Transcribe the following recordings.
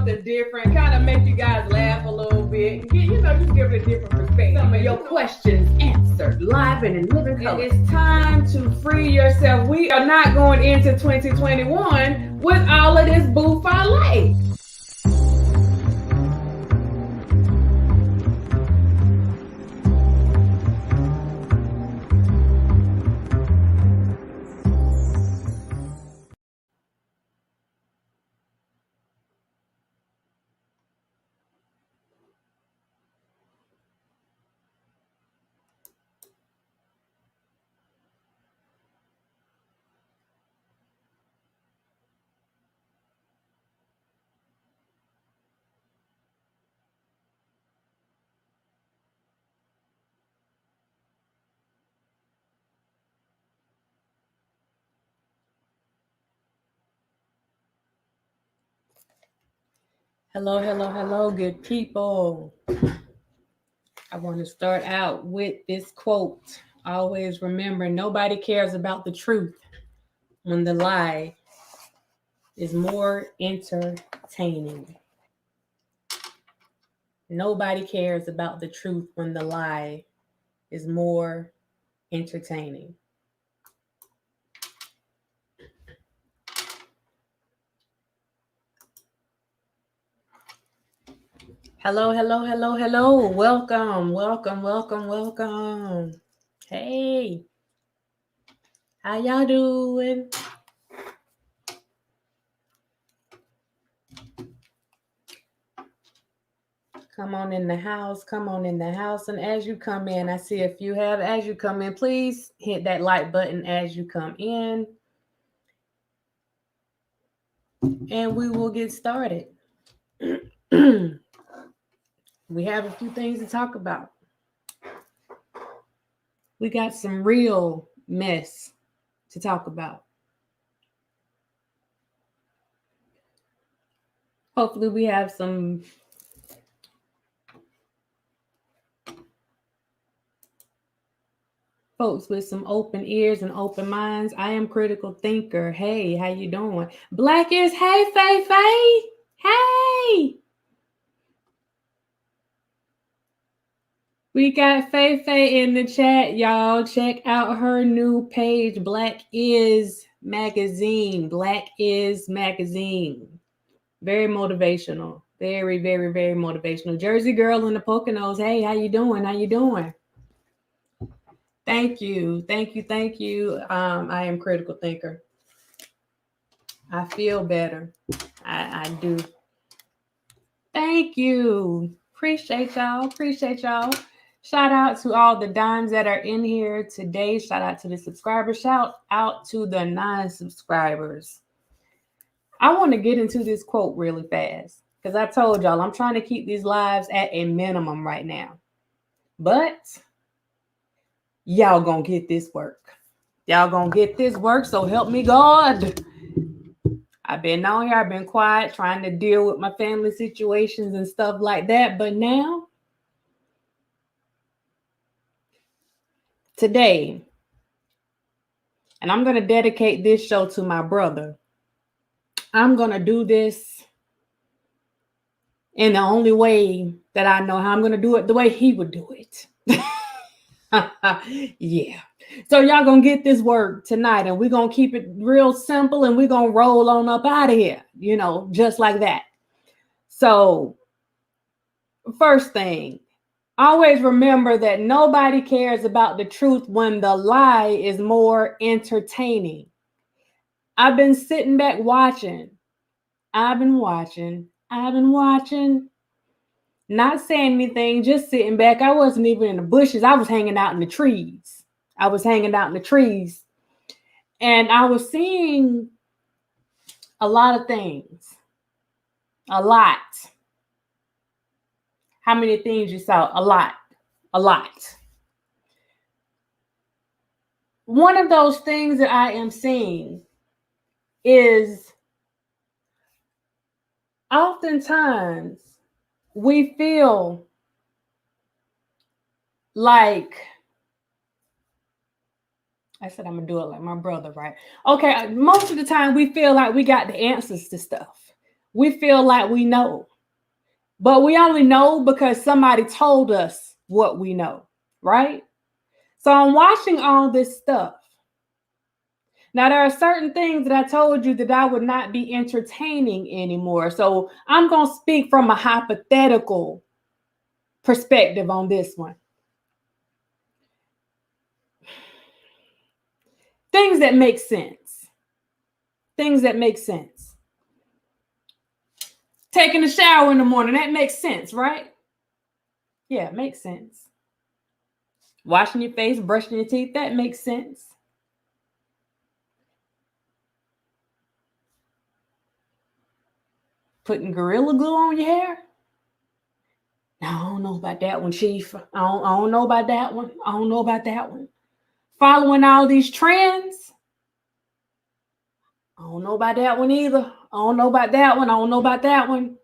something different, kind of make you guys laugh a little bit. Just give it a different perspective. Some of your questions answered live and in living color. And it's time to free yourself. We are not going into 2021 with all of this bouffant life. Hello, good people. I want to start out with this quote. Always remember, nobody cares about the truth when the lie is more entertaining. Nobody cares about the truth when the lie is more entertaining. Hello. Welcome. Hey, how y'all doing? Come on in the house. And as you come in, I see if you have, as you come in, please hit that like button as you come in. And we will get started. We have a few things to talk about. We got some real mess to talk about. Hopefully we have some folks with some open ears and open minds. I am Critical Thinker. Hey, how you doing? Black is hey, Faye. Hey. We got Faye in the chat, y'all. Check out her new page, Black is Magazine. Very motivational. Very, very, very motivational. Jersey girl in the Poconos. Hey, how you doing? Thank you. I am Critical Thinker. I feel better. I do. Thank you. Appreciate y'all. Shout out to all the dimes that are in here today. Shout out to the subscribers. Shout out to the non-subscribers. I want to get into this quote really fast because I told y'all I'm trying to keep these lives at a minimum right now. But y'all gonna get this work. So help me God. I've been on here. I've been quiet trying to deal with my family situations and stuff like that. But now, today, and I'm going to dedicate this show to my brother. I'm going to do this in the only way that I know how. I'm going to do it the way he would do it. Yeah. So y'all going to get this work tonight, and we're going to keep it real simple, and we're going to roll on up out of here, just like that. So first thing, always remember that nobody cares about the truth when the lie is more entertaining. I've been sitting back watching. I've been watching. Not saying anything, just sitting back. I wasn't even in the bushes. I was hanging out in the trees. And I was seeing a lot of things. A lot. How many things you saw? A lot. One of those things that I am seeing is oftentimes we feel like, I said I'm going to do it like my brother, right? Okay, most of the time we feel like we got the answers to stuff. we feel like we know. But we only know because somebody told us what we know, right? So I'm watching all this stuff. Now, there are certain things that I told you that I would not be entertaining anymore. So I'm going to speak from a hypothetical perspective on this one. Things that make sense. Things that make sense. Taking a shower in the morning, that makes sense, right? Yeah, it makes sense. Washing your face, brushing your teeth, that makes sense. Putting Gorilla Glue on your hair? No, I don't know about that one, Chief. I don't know about that one. I don't know about that one. Following all these trends? I don't know about that one either. I don't know about that one. I don't know about that one.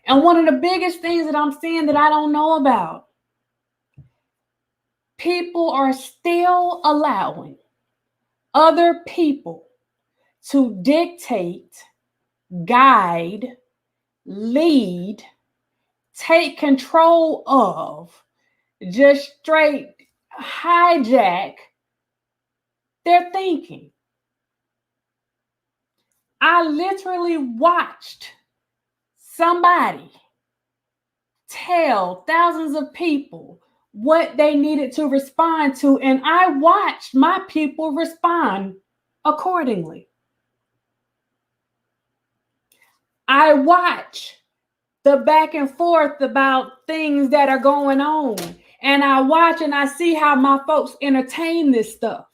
And one of the biggest things that I'm seeing that I don't know about, people are still allowing other people to dictate, guide, lead, take control of, just straight hijack their thinking. I literally watched somebody tell thousands of people what they needed to respond to, and I watched my people respond accordingly. I watch the back and forth about things that are going on, and I watch and I see how my folks entertain this stuff.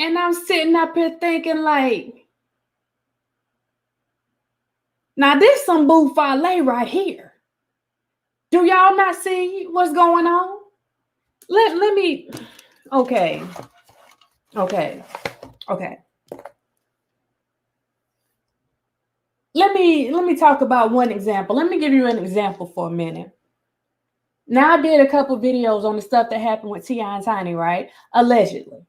And I'm sitting up here thinking like, now this some buffale right here. Do y'all not see what's going on? Let me, okay. Let me talk about one example. Let me give you an example for a minute. Now, I did a couple videos on the stuff that happened with T.I. and Tiny, right? Allegedly.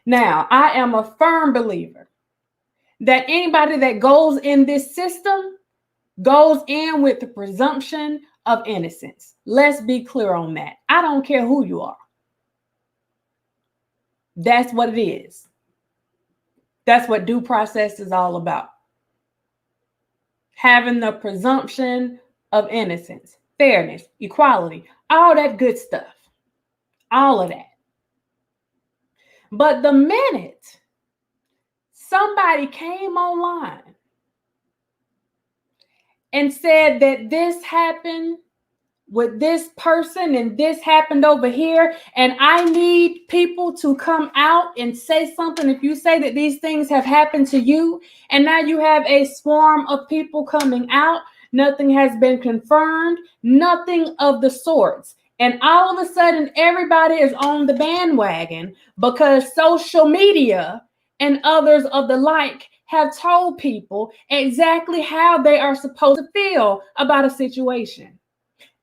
Now, I am a firm believer that anybody that goes in this system goes in with the presumption of innocence. Let's be clear on that. I don't care who you are. That's what it is. That's what due process is all about. Having the presumption of innocence, fairness, equality, all that good stuff. All of that. But the minute somebody came online and said that this happened with this person and this happened over here, and I need people to come out and say something. If you say that these things have happened to you, and now you have a swarm of people coming out, nothing has been confirmed, nothing of the sorts. And all of a sudden, everybody is on the bandwagon because social media and others of the like have told people exactly how they are supposed to feel about a situation.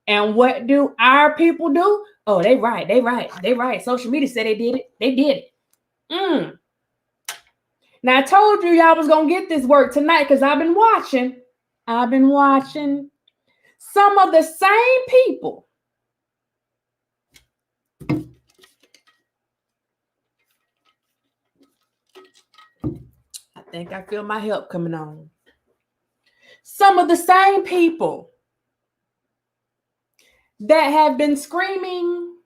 And what do our people do? Oh, they right. Social media said they did it. They did it. Now, I told you y'all was going to get this work tonight because I've been watching some of the same people I think I feel my help coming on. Some of the same people that have been screaming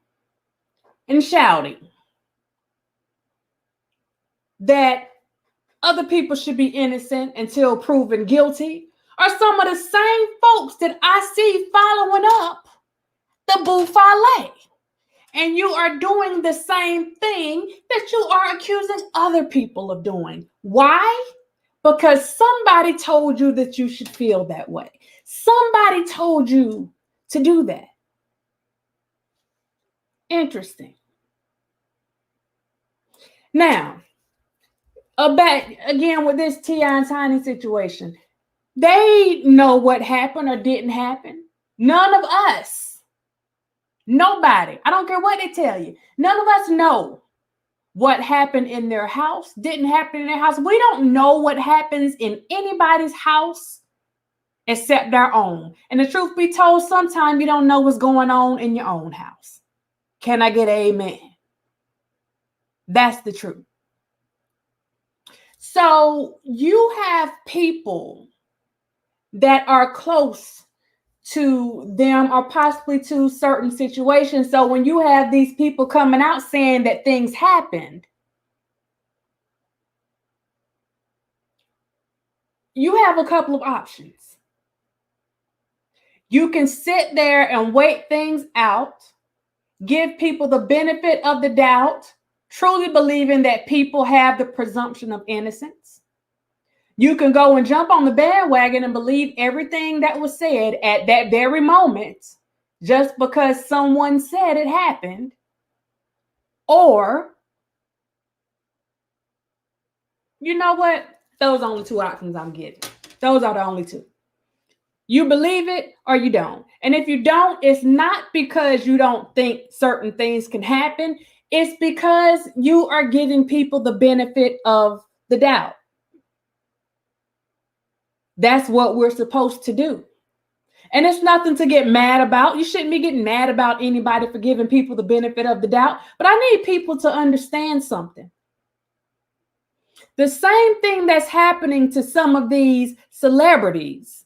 and shouting that other people should be innocent until proven guilty are some of the same folks that I see following up the buffale. And you are doing the same thing that you are accusing other people of doing. Why? Because somebody told you that you should feel that way. Somebody told you to do that. Interesting. Now, back again with this T.I. and Tiny situation. They know what happened or didn't happen. None of us, nobody, I don't care what they tell you, none of us know what happened in their house didn't happen in their house. We don't know what happens in anybody's house except their own. And the truth be told, sometimes you don't know what's going on in your own house. Can I get an amen? That's the truth. So you have people that are close to them or possibly to certain situations. So when you have these people coming out saying that things happened, you have a couple of options. You can sit there and wait things out, give people the benefit of the doubt, truly believing that people have the presumption of innocence. You can go and jump on the bandwagon and believe everything that was said at that very moment just because someone said it happened. Or, you know what? Those are only two options I'm getting. Those are the only two. You believe it or you don't. And if you don't, it's not because you don't think certain things can happen. It's because you are giving people the benefit of the doubt. That's what we're supposed to do. And it's nothing to get mad about. You shouldn't be getting mad about anybody for giving people the benefit of the doubt. But I need people to understand something. The same thing that's happening to some of these celebrities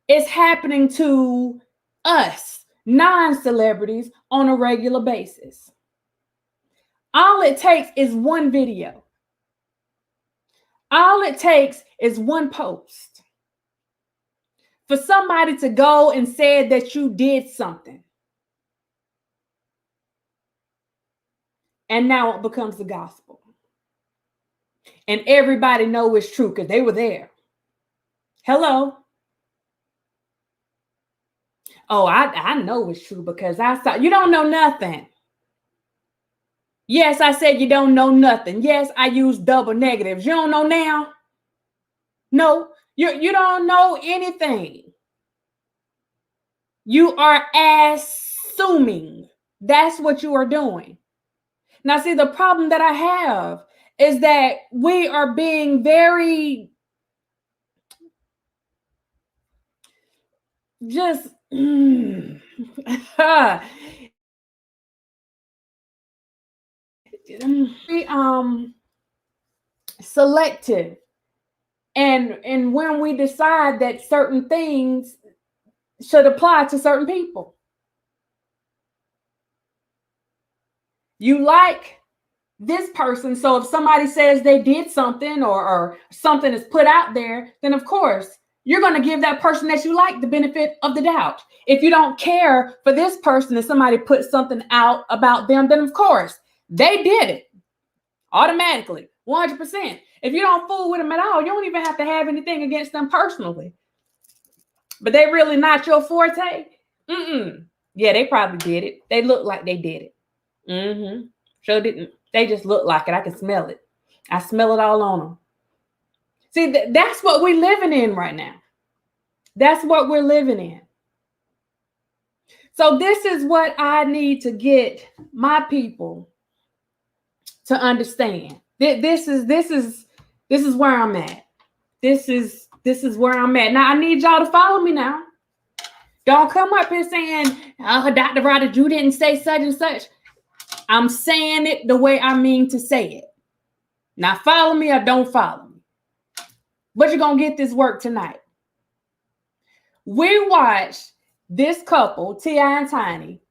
is happening to us, non-celebrities, on a regular basis. All it takes is one video. All it takes is one post for somebody to go and say that you did something. And now it becomes the gospel. And everybody knows it's true because they were there. Hello. Oh, I know it's true because I saw. You don't know nothing. Yes, I said you don't know nothing. Yes, I use double negatives. You don't know now? No, you don't know anything. You are assuming. That's what you are doing. Now, see, the problem that I have is that we are being very just selective. And when we decide that certain things should apply to certain people. You like this person, so if somebody says they did something or something is put out there, then of course you're going to give that person that you like the benefit of the doubt. If you don't care for this person and somebody puts something out about them, then of course they did it automatically, 100%. If you don't fool with them at all, you don't even have to have anything against them personally. But they really not your forte? Yeah, they probably did it. They look like they did it. Sure didn't. They just look like it. I can smell it. I smell it all on them. See, that's what we're living in right now. That's what we're living in. So this is what I need to get my people to understand. This is where I'm at. This is where I'm at. Now I need y'all to follow me now. Don't come up here saying, "Oh, Dr. Rodder, you didn't say such and such." I'm saying it the way I mean to say it. Now follow me or don't follow me. But you're going to get this work tonight. We watched this couple, T.I. and Tiny,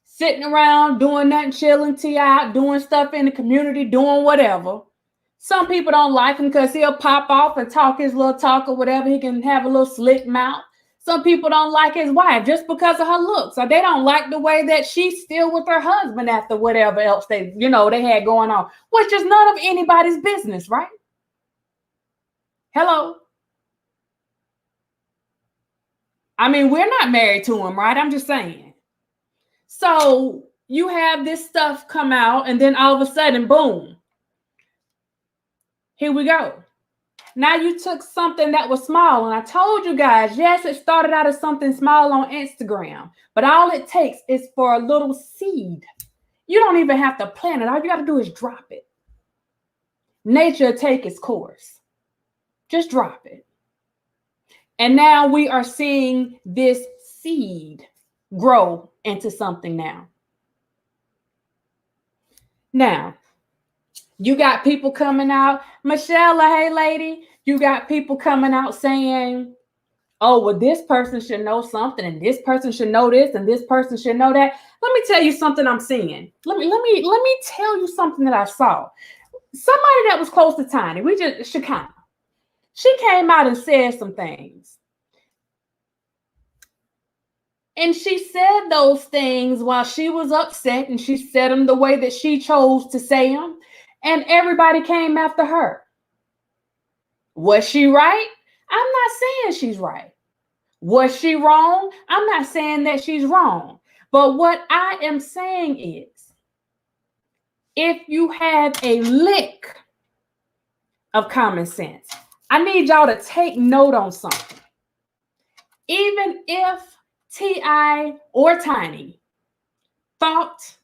sitting around doing nothing, chilling, T.I. doing stuff in the community, doing whatever. Some people don't like him because he'll pop off and talk his little talk or whatever. He can have a little slick mouth. Some people don't like his wife just because of her looks, or they don't like the way that she's still with her husband after whatever else they had going on, which is none of anybody's business, right? Hello. I mean, we're not married to him, right? I'm just saying. So you have this stuff come out, and then all of a sudden, boom. Here we go. Now you took something that was small, and I told you guys, yes, it started out as something small on Instagram, but all it takes is for a little seed. You don't even have to plan it. All you got to do is drop it. Nature take its course. Just drop it. And now we are seeing this seed grow into something now. Now, you got people coming out. Michelle, hey lady, you got people coming out saying, oh, well, this person should know something, and this person should know this, and this person should know that. Let me tell you something I'm seeing. Let me tell you something that I saw. Somebody that was close to Tiny, Shekinah. She came out and said some things. And she said those things while she was upset, and she said them the way that she chose to say them. And everybody came after her. Was she right? I'm not saying she's right. Was she wrong? I'm not saying that she's wrong. But what I am saying is, if you have a lick of common sense, I need y'all to take note on something. Even if T.I. or Tiny thought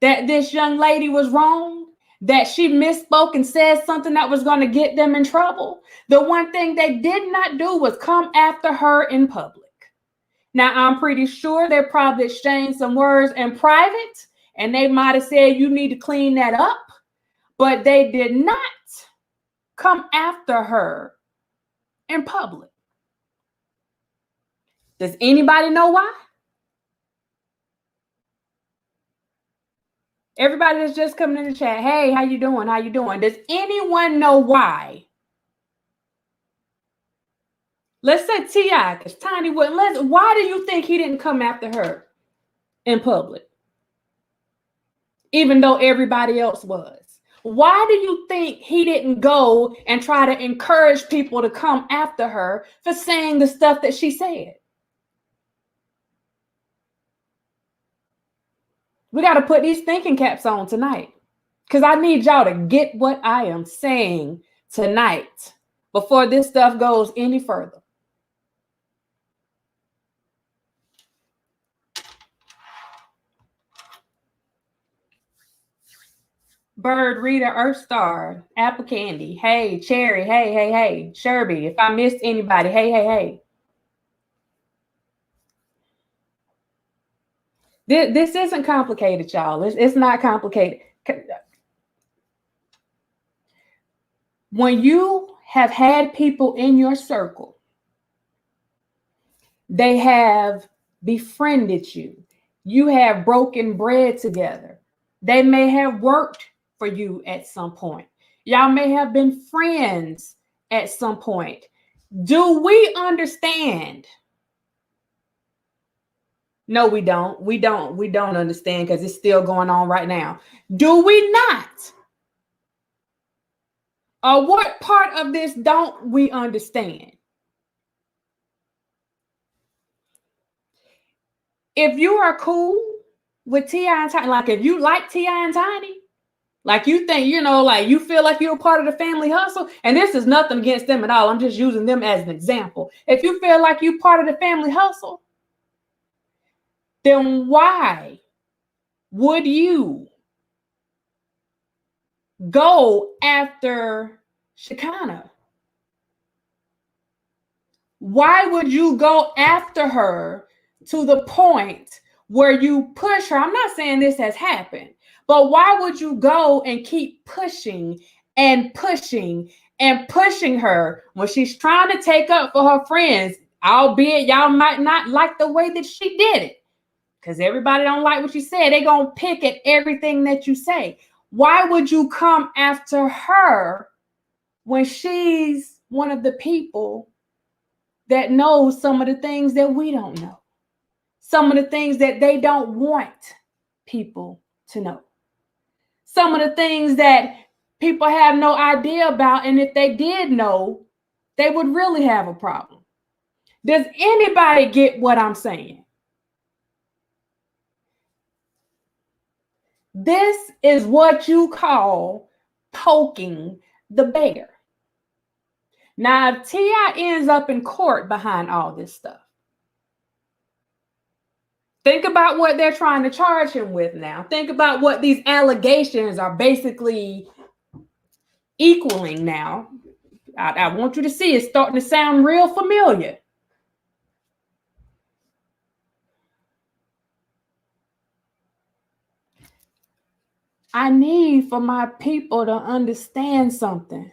that this young lady was wrong, that she misspoke and said something that was going to get them in trouble, the one thing they did not do was come after her in public. Now, I'm pretty sure they probably exchanged some words in private, and they might have said, you need to clean that up, but they did not come after her in public. Does anybody know why? Everybody that's just coming in the chat, hey, how you doing? How you doing? Does anyone know why? Let's say T.I., because Tiny wouldn't. Why do you think he didn't come after her in public? Even though everybody else was. Why do you think he didn't go and try to encourage people to come after her for saying the stuff that she said? We got to put these thinking caps on tonight, because I need y'all to get what I am saying tonight before this stuff goes any further. Bird, Reader, Earth Star, Apple Candy, hey, Cherry, hey, Sherby, if I missed anybody, hey. This isn't complicated, y'all. It's not complicated. When you have had people in your circle, they have befriended you. You have broken bread together. They may have worked for you at some point. Y'all may have been friends at some point. Do we understand? No, we don't. We don't understand, because it's still going on right now. Do we not? Or what part of this don't we understand? If you are cool with T.I. and Tiny, like if you like T.I. and Tiny, like you think, like you feel like you're a part of the family hustle, and this is nothing against them at all. I'm just using them as an example. If you feel like you're part of the family hustle, then why would you go after Shekinah? Why would you go after her to the point where you push her? I'm not saying this has happened, but why would you go and keep pushing and pushing and pushing her when she's trying to take up for her friends, albeit y'all might not like the way that she did it? Because everybody don't like what you said. They're going to pick at everything that you say. Why would you come after her when she's one of the people that knows some of the things that we don't know? Some of the things that they don't want people to know. Some of the things that people have no idea about, and if they did know, they would really have a problem. Does anybody get what I'm saying? This is what you call poking the bear. Now, if T.I. ends up in court behind all this stuff, Think about what they're trying to charge him with now. Think about what these allegations are basically equaling now. I want you to see it's starting to sound real familiar. I need for my people to understand something.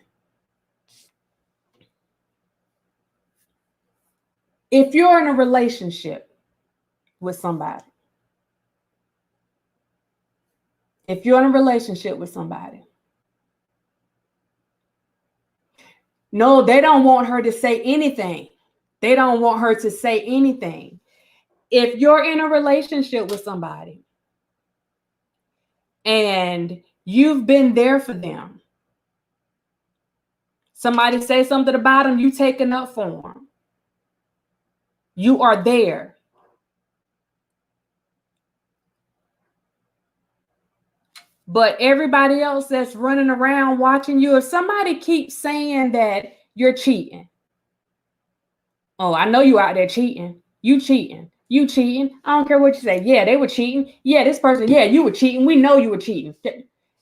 If you're in a relationship with somebody, no, they don't want her to say anything. They don't want her to say anything. If you're in a relationship with somebody and you've been there for them, somebody say something about them, you taking up for them. You are there. But everybody else that's running around watching you, if somebody keeps saying that you're cheating, oh, I know you out there cheating. You cheating. You cheating. I don't care what you say. Yeah, they were cheating. Yeah, this person, yeah, you were cheating. We know you were cheating.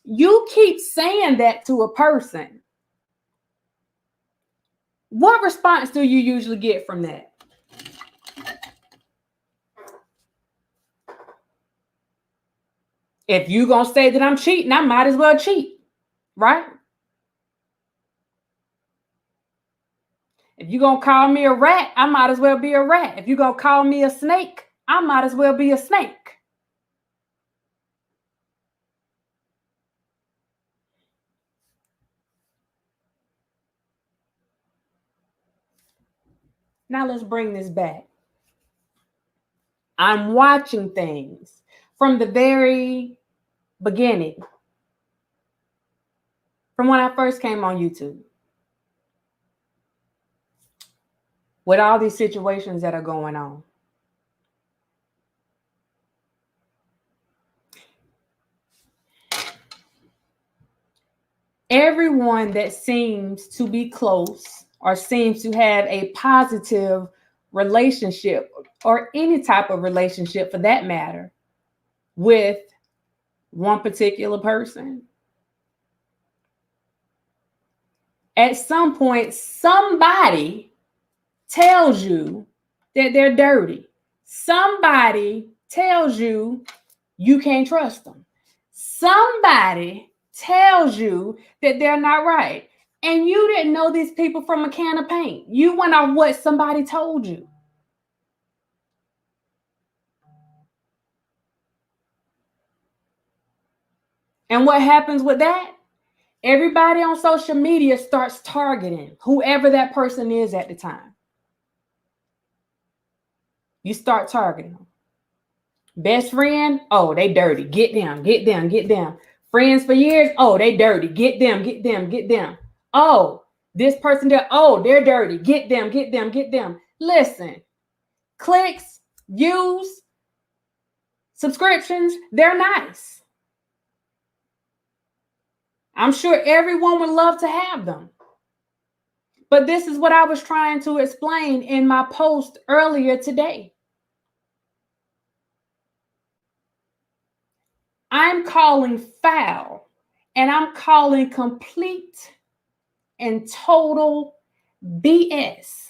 You keep saying that to a person. What response do you usually get from that? If you're going to say that I'm cheating, I might as well cheat, right? If you're going to call me a rat, I might as well be a rat. If you're going to call me a snake, I might as well be a snake. Now let's bring this back. I'm watching things from the very beginning, from when I first came on YouTube, with all these situations that are going on. Everyone that seems to be close or seems to have a positive relationship or any type of relationship for that matter with one particular person, at some point, somebody tells you that they're dirty. Somebody tells you you can't trust them. Somebody tells you that they're not right. And you didn't know these people from a can of paint. You went off what somebody told you. And what happens with that? Everybody on social media starts targeting whoever that person is at the time. You start targeting them. Best friend, oh, they dirty. Get them, get them, get them. Friends for years, oh, they dirty. Get them, get them, get them. Oh, this person there, oh, they're dirty. Get them, get them, get them. Listen, clicks, views, subscriptions, they're nice. I'm sure everyone would love to have them. But this is what I was trying to explain in my post earlier today. I'm calling foul and I'm calling complete and total BS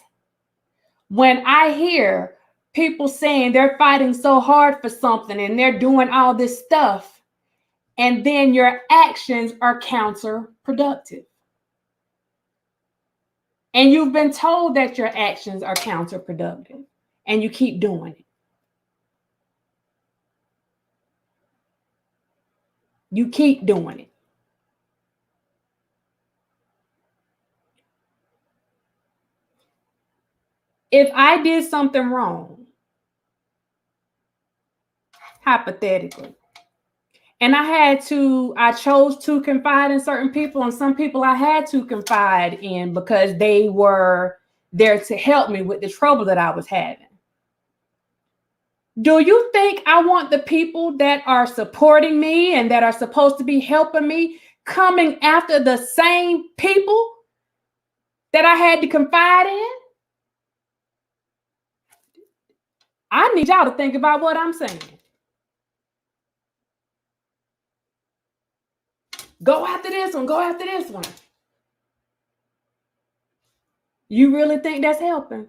when I hear people saying they're fighting so hard for something and they're doing all this stuff, and then your actions are counterproductive. And you've been told that your actions are counterproductive, and you keep doing it. You keep doing it. If I did something wrong, hypothetically, and I chose to confide in certain people, and some people I had to confide in because they were there to help me with the trouble that I was having. Do you think I want the people that are supporting me and that are supposed to be helping me coming after the same people that I had to confide in? I need y'all to think about what I'm saying. Go after this one. Go after this one. You really think that's helping?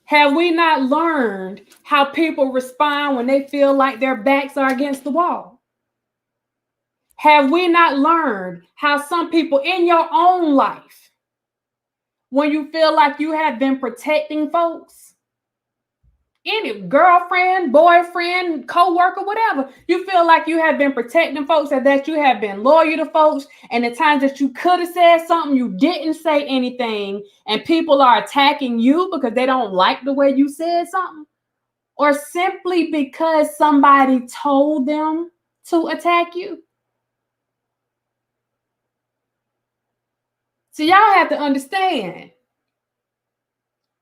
Have we not learned how people respond when they feel like their backs are against the wall? Have we not learned how some people in your own life, when you feel like you have been protecting folks, any girlfriend, boyfriend, co-worker, whatever, you feel like you have been protecting folks and that you have been loyal to folks, and the times that you could have said something, you didn't say anything, and people are attacking you because they don't like the way you said something, or simply because somebody told them to attack you. So y'all have to understand.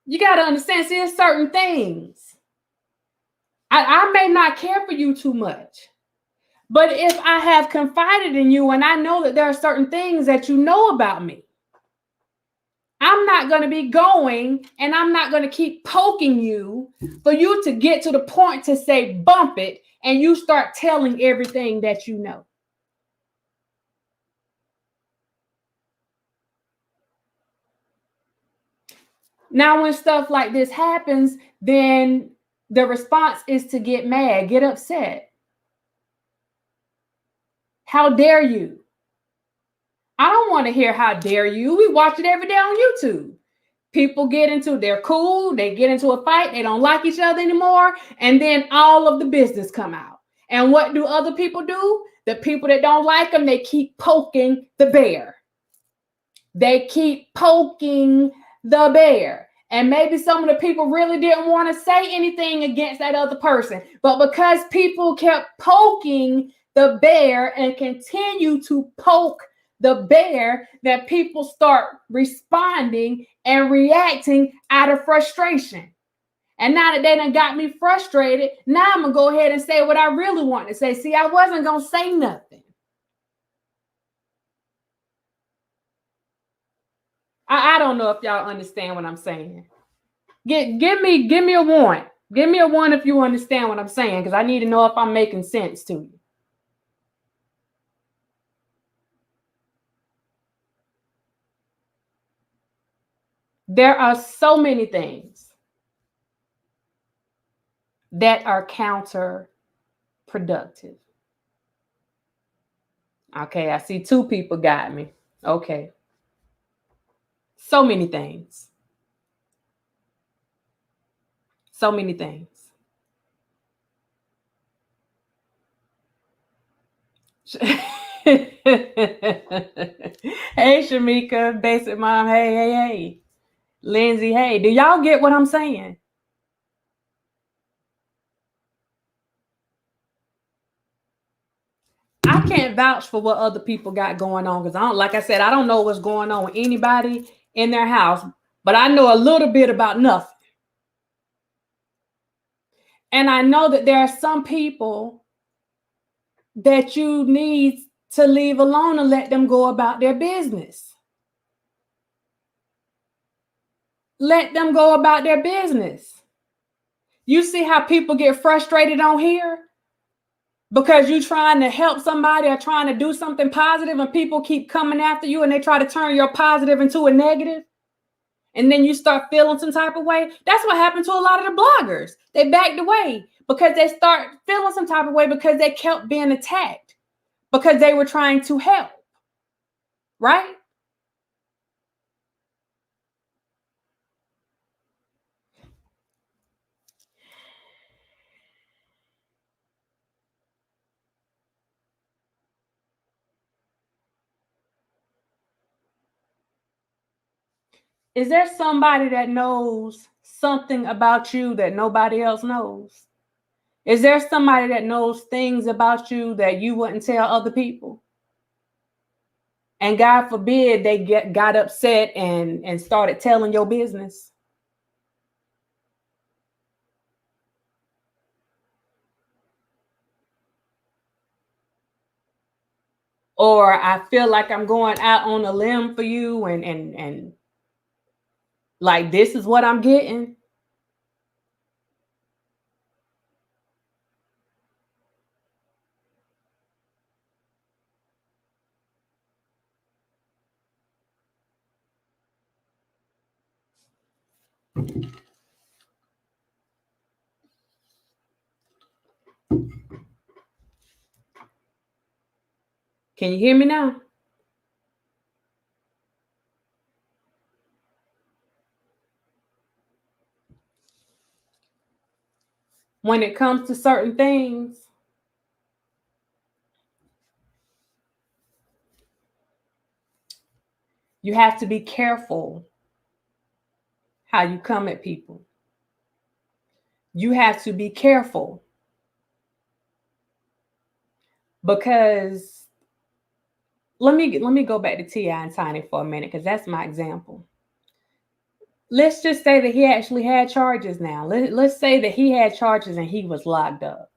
You got to understand, see, there's certain things. I may not care for you too much, but if I have confided in you and I know that there are certain things that you know about me, I'm not going to be going and I'm not going to keep poking you for you to get to the point to say bump it and you start telling everything that you know. Now, when stuff like this happens, then the response is to get mad, get upset. How dare you? I don't want to hear how dare you. We watch it every day on YouTube. People get into, they're cool, they get into a fight, they don't like each other anymore, and then all of the business come out. And what do other people do? The people that don't like them, they keep poking the bear. They keep poking the bear. And maybe some of the people really didn't want to say anything against that other person. But because people kept poking the bear and continue to poke the bear, that people start responding and reacting out of frustration. And now that they done got me frustrated, now I'm going to go ahead and say what I really want to say. See, I wasn't going to say nothing. I don't know if y'all understand what I'm saying. Give me a one. Give me a one if you understand what I'm saying, because I need to know if I'm making sense to you. There are so many things that are counterproductive. Okay, I see two people got me. Okay. So many things. So many things. Hey, Shamika, Basic Mom. Hey. Lindsay, hey. Do y'all get what I'm saying? I can't vouch for what other people got going on because like I said, I don't know what's going on with anybody in their house, but I know a little bit about nothing. And I know that there are some people that you need to leave alone and let them go about their business. Let them go about their business. You see how people get frustrated on here because you're trying to help somebody or trying to do something positive and people keep coming after you and they try to turn your positive into a negative. And then you start feeling some type of way. That's what happened to a lot of the bloggers. They backed away because they start feeling some type of way because they kept being attacked because they were trying to help. Right? Is there somebody that knows something about you that nobody else knows? Is there somebody that knows things about you that you wouldn't tell other people? And God forbid they got upset and started telling your business. Or I feel like I'm going out on a limb for you and Like, this is what I'm getting. Can you hear me now? When it comes to certain things, you have to be careful how you come at people. You have to be careful because let me go back to T.I. and Tiny for a minute, because that's my example. Let's just say that he actually had charges now. Let's say that he had charges and he was locked up.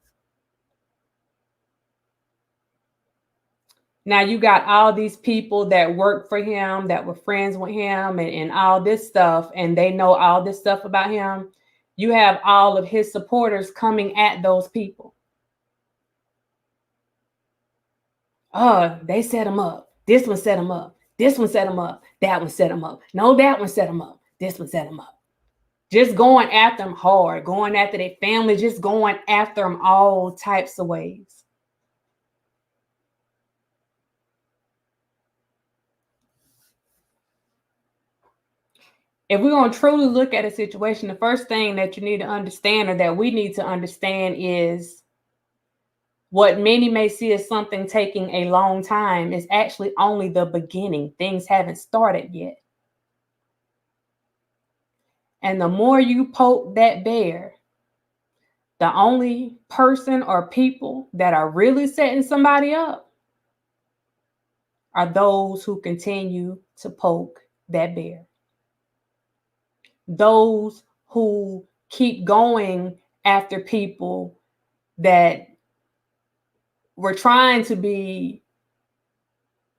Now you got all these people that work for him, that were friends with him and all this stuff, and they know all this stuff about him. You have all of his supporters coming at those people. Oh, they set him up. This one set him up. This one set him up. That one set him up. No, that one set him up. This one set him up. Just going after them hard, going after their family, just going after them all types of ways. If we're going to truly look at a situation, the first thing that you need to understand, or that we need to understand, is what many may see as something taking a long time is actually only the beginning. Things haven't started yet. And the more you poke that bear, the only person or people that are really setting somebody up are those who continue to poke that bear. Those who keep going after people that were trying to be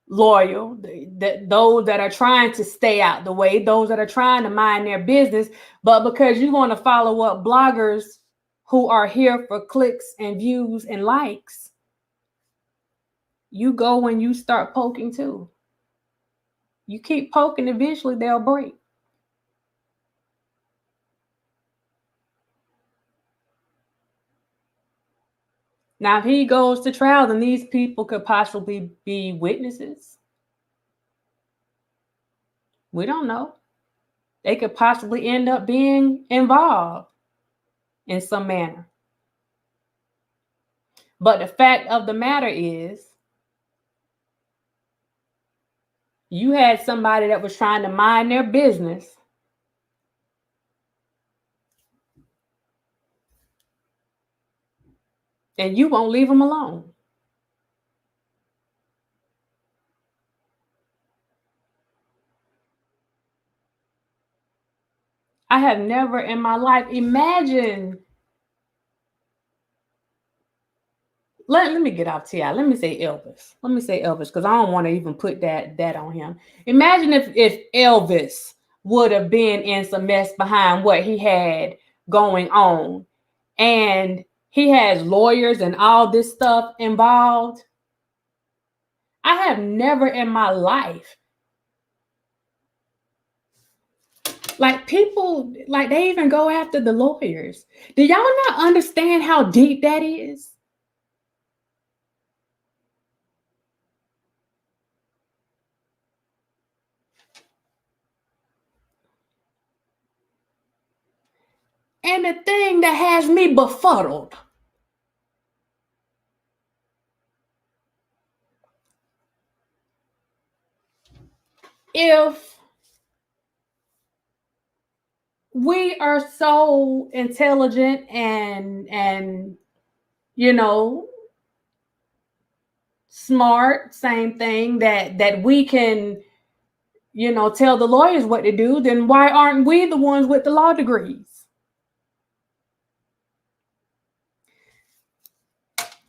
loyal, those that are trying to stay out the way, those that are trying to mind their business, but because you want to follow up bloggers who are here for clicks and views and likes, you go and you start poking too. You keep poking, eventually they'll break. Now, if he goes to trial, then these people could possibly be witnesses. We don't know. They could possibly end up being involved in some manner. But the fact of the matter is, you had somebody that was trying to mind their business, and you won't leave them alone. I have never in my life imagined. Let me get off T.I. Let me say Elvis. Because I don't want to even put that on him. Imagine if Elvis would have been in some mess behind what he had going on, and he has lawyers and all this stuff involved. I have never in my life, like, people, like, they even go after the lawyers. Do y'all not understand how deep that is? And the thing that has me befuddled, if we are so intelligent and smart, same thing, that we can tell the lawyers what to do, then why aren't we the ones with the law degrees?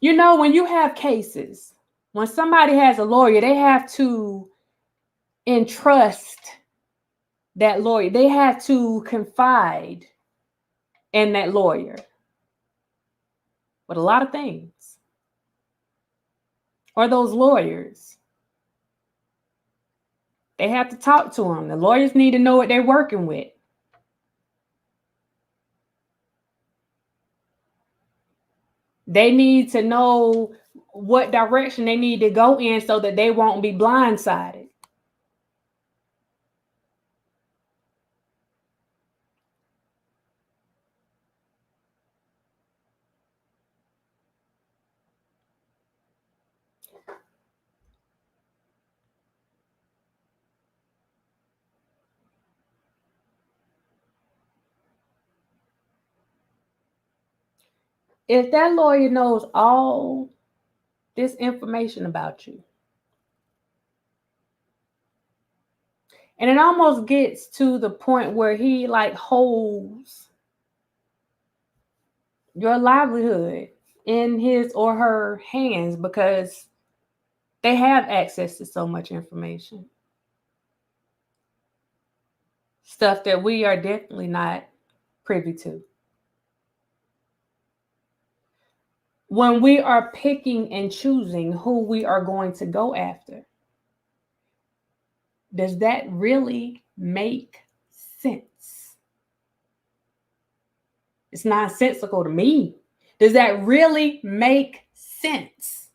When you have cases, when somebody has a lawyer, they have to entrust that lawyer. They had to confide in that lawyer with a lot of things. Or those lawyers. They have to talk to them. The lawyers need to know what they're working with. They need to know what direction they need to go in so that they won't be blindsided. If that lawyer knows all this information about you, and it almost gets to the point where he like holds your livelihood in his or her hands because they have access to so much information. Stuff that we are definitely not privy to. When we are picking and choosing who we are going to go after, does that really make sense? It's nonsensical to me. Does that really make sense?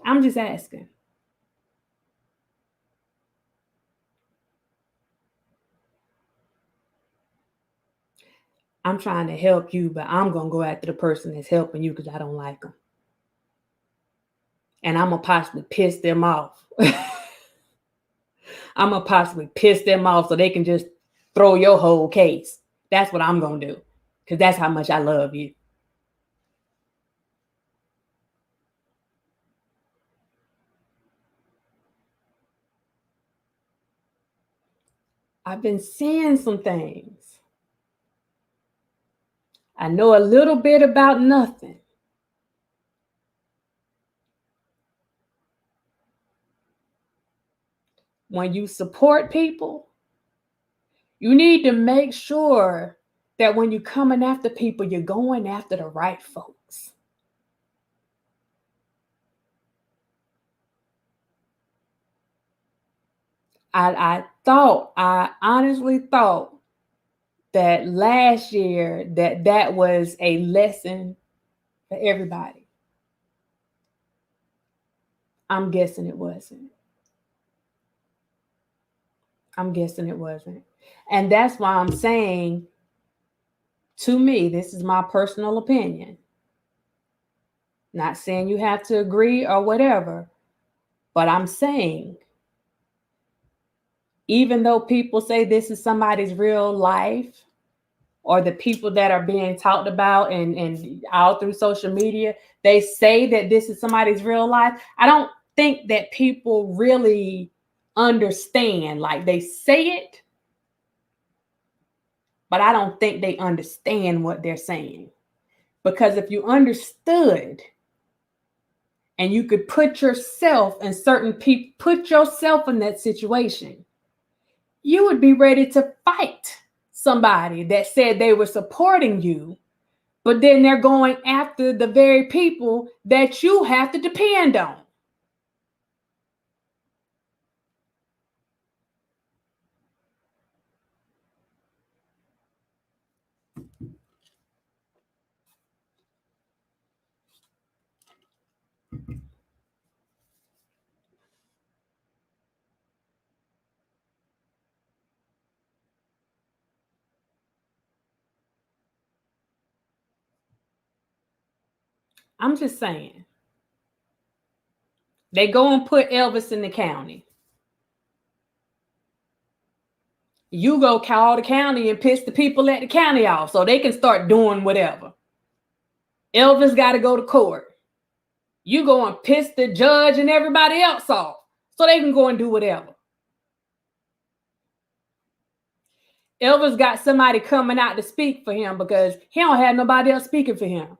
I'm just asking. I'm trying to help you, but I'm going to go after the person that's helping you because I don't like them. And I'm going to possibly piss them off. I'm going to possibly piss them off so they can just throw your whole case. That's what I'm going to do because that's how much I love you. I've been seeing some things. I know a little bit about nothing. When you support people, you need to make sure that when you're coming after people, you're going after the right folks. I honestly thought that last year that was a lesson for everybody. I'm guessing it wasn't. And that's why I'm saying, to me, this is my personal opinion. Not saying you have to agree or whatever, but I'm saying, even though people say this is somebody's real life, or the people that are being talked about and all through social media, they say that this is somebody's real life. I don't think that people really understand. Like, they say it, but I don't think they understand what they're saying. Because if you understood and you could put yourself in certain people, put yourself in that situation, you would be ready to fight somebody that said they were supporting you, but then they're going after the very people that you have to depend on. I'm just saying. They go and put Elvis in the county. You go call the county and piss the people at the county off so they can start doing whatever. Elvis got to go to court. You go and piss the judge and everybody else off so they can go and do whatever. Elvis got somebody coming out to speak for him because he don't have nobody else speaking for him.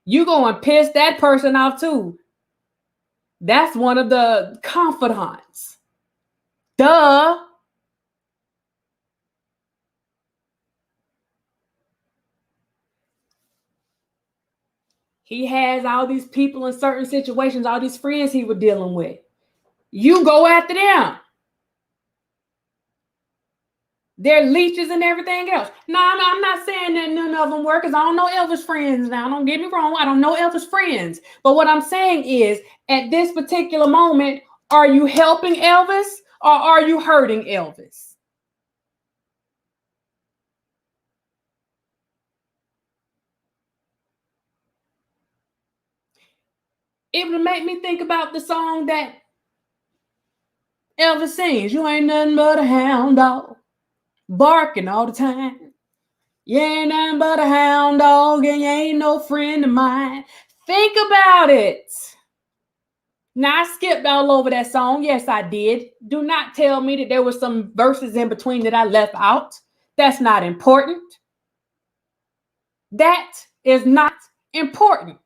You go and piss that person off too. That's one of the confidants. Duh. He has all these people in certain situations, all these friends he was dealing with. You go after them. They're leeches and everything else. No, I'm not saying that none of them work, because I don't know Elvis friends now. Don't get me wrong. I don't know Elvis friends. But what I'm saying is, at this particular moment, are you helping Elvis or are you hurting Elvis? It would make me think about the song that Elvis sings. You ain't nothing but a hound dog, barking all the time. You ain't nothing but a hound dog, and you ain't no friend of mine. Think about it. Now, I skipped all over that song. Yes, I did. Do not tell me that there were some verses in between that I left out. That's not important. That is not important.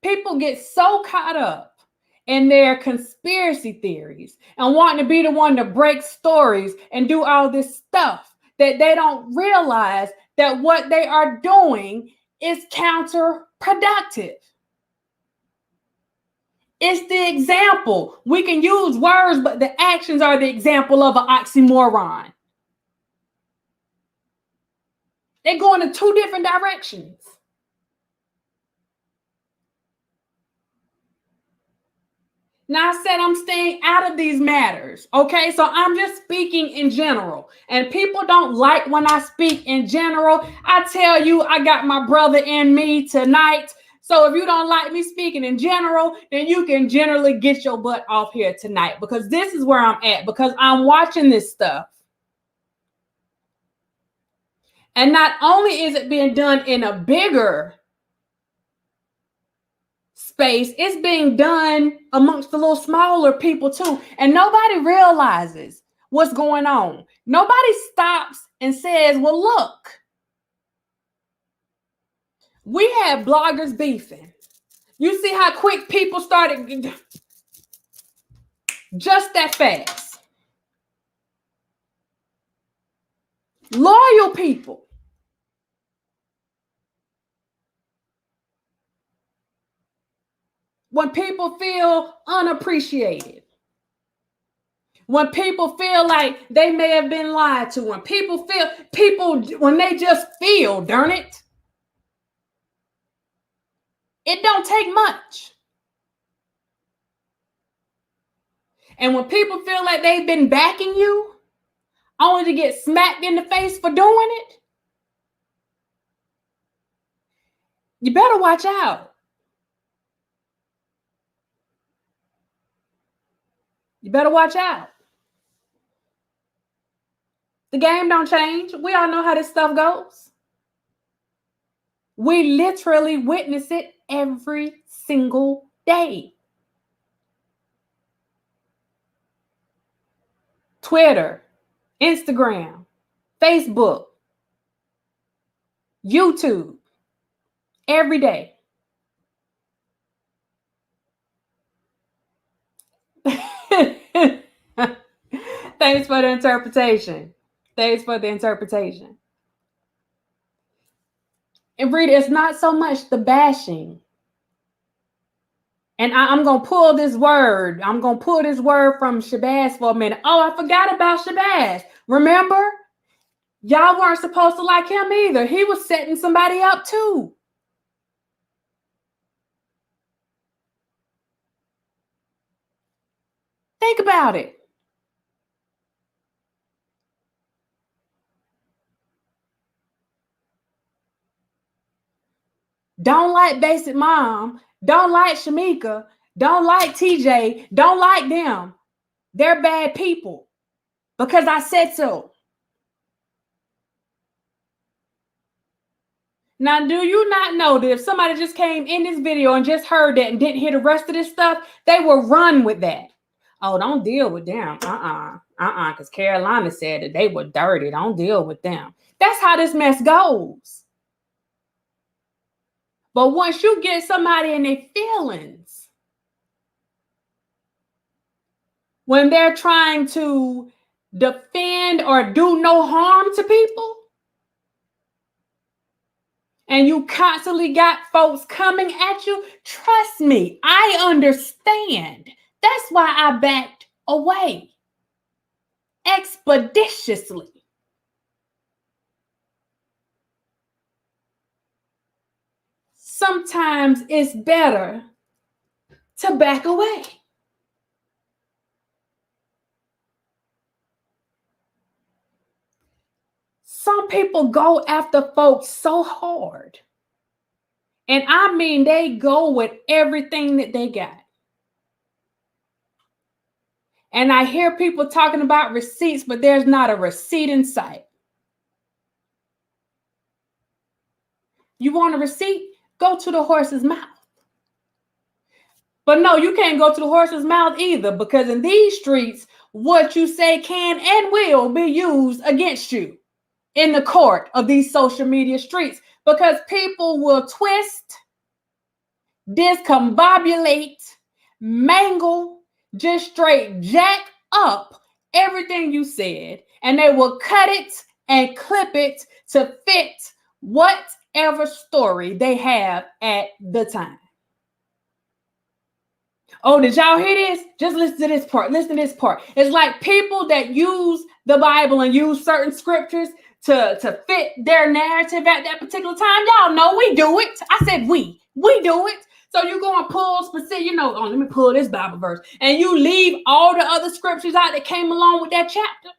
People get so caught up in their conspiracy theories and wanting to be the one to break stories and do all this stuff that they don't realize that what they are doing is counterproductive. It's the example. We can use words, but the actions are the example of an oxymoron. They're going in two different directions. Now, I said I'm staying out of these matters, okay? So I'm just speaking in general. And people don't like when I speak in general. I tell you, I got my brother in me tonight. So if you don't like me speaking in general, then you can generally get your butt off here tonight, because this is where I'm at, because I'm watching this stuff. And not only is it being done in a bigger space, it's being done amongst the little smaller people too. And nobody realizes what's going on. Nobody stops and says, well, look, we had bloggers beefing. You see how quick people started, just that fast. Loyal people. When people feel unappreciated. When people feel like they may have been lied to. When when they just feel, darn it. It don't take much. And when people feel like they've been backing you, only to get smacked in the face for doing it, you better watch out. You better watch out. The game don't change. We all know how this stuff goes. We literally witness it every single day. Twitter, Instagram, Facebook, YouTube, every day. Thanks for the interpretation. Thanks for the interpretation. And Rita, it's not so much the bashing. And I'm going to pull this word. I'm going to pull this word from Shabazz for a minute. Oh, I forgot about Shabazz. Remember? Y'all weren't supposed to like him either. He was setting somebody up too. Think about it. Don't like Basic Mom. Don't like Shamika. Don't like TJ. Don't like them. They're bad people. Because I said so. Now, do you not know that if somebody just came in this video and just heard that and didn't hear the rest of this stuff, they will run with that? Oh, don't deal with them. Because Carolina said that they were dirty. Don't deal with them. That's how this mess goes. But once you get somebody in their feelings, when they're trying to defend or do no harm to people, and you constantly got folks coming at you, trust me, I understand. That's why I backed away expeditiously. Sometimes it's better to back away. Some people go after folks so hard. And I mean, they go with everything that they got. And I hear people talking about receipts, but there's not a receipt in sight. You want a receipt? Go to the horse's mouth. But no, you can't go to the horse's mouth either, because in these streets, what you say can and will be used against you in the court of these social media streets, because people will twist, discombobulate, mangle, just straight jack up everything you said, and they will cut it and clip it to fit whatever story they have at the time. Oh, did y'all hear this? Just listen to this part. Listen to this part. It's like people that use the Bible and use certain scriptures to fit their narrative at that particular time. Y'all know we do it. I said we do it. So you go and pull specific, let me pull this Bible verse. And you leave all the other scriptures out that came along with that chapter.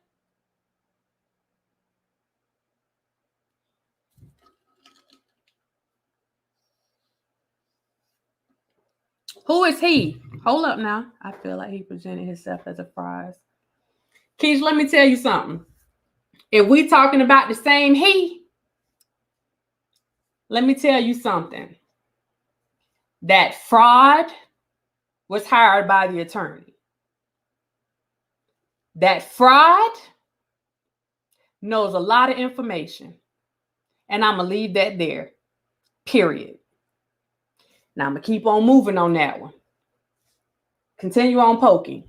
Who is he? Hold up now. I feel like he presented himself as a prize. Keish, let me tell you something. If we talking about the same he, let me tell you something. That fraud was hired by the attorney. That fraud knows a lot of information. And I'm going to leave that there. Period. Now I'm going to keep on moving on that one. Continue on poking.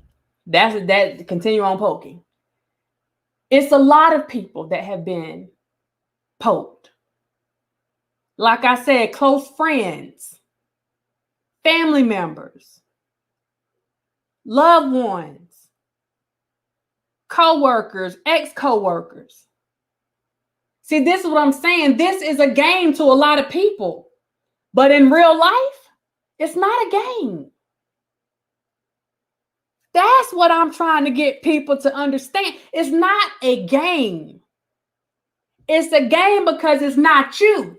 Continue on poking. It's a lot of people that have been poked. Like I said, close friends, family members, loved ones, co-workers, ex-co-workers. See, this is what I'm saying. This is a game to a lot of people. But in real life, it's not a game. That's what I'm trying to get people to understand. It's not a game. It's a game because it's not you.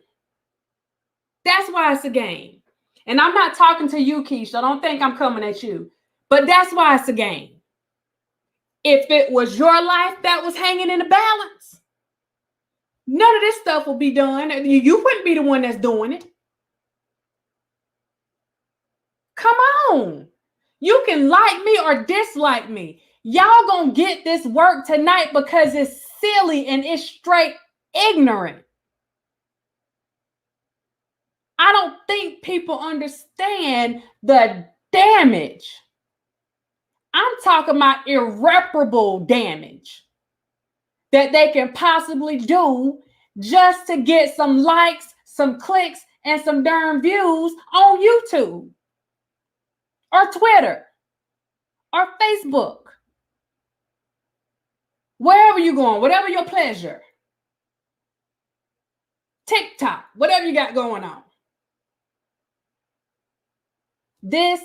That's why it's a game. And I'm not talking to you, Keisha. I don't think I'm coming at you. But that's why it's a game. If it was your life that was hanging in the balance, none of this stuff will be done. You wouldn't be the one that's doing it. Come on. You can like me or dislike me. Y'all gonna get this work tonight because it's silly and it's straight ignorant. I don't think people understand the damage. I'm talking about irreparable damage that they can possibly do just to get some likes, some clicks, and some darn views on YouTube or Twitter or Facebook. Wherever you're going, whatever your pleasure. TikTok, whatever you got going on. This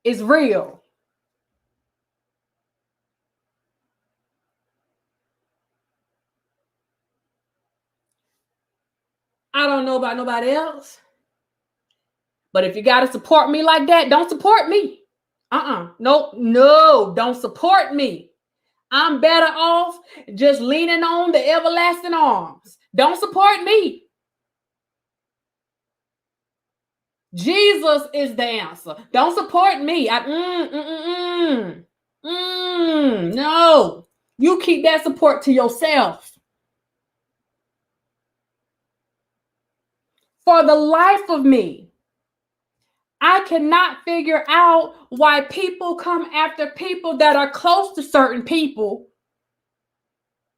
is real. I don't know about nobody else. But if you got to support me like that, don't support me. No, don't support me. I'm better off just leaning on the everlasting arms. Don't support me. Jesus is the answer. Don't support me. No, you keep that support to yourself. For the life of me, I cannot figure out why people come after people that are close to certain people.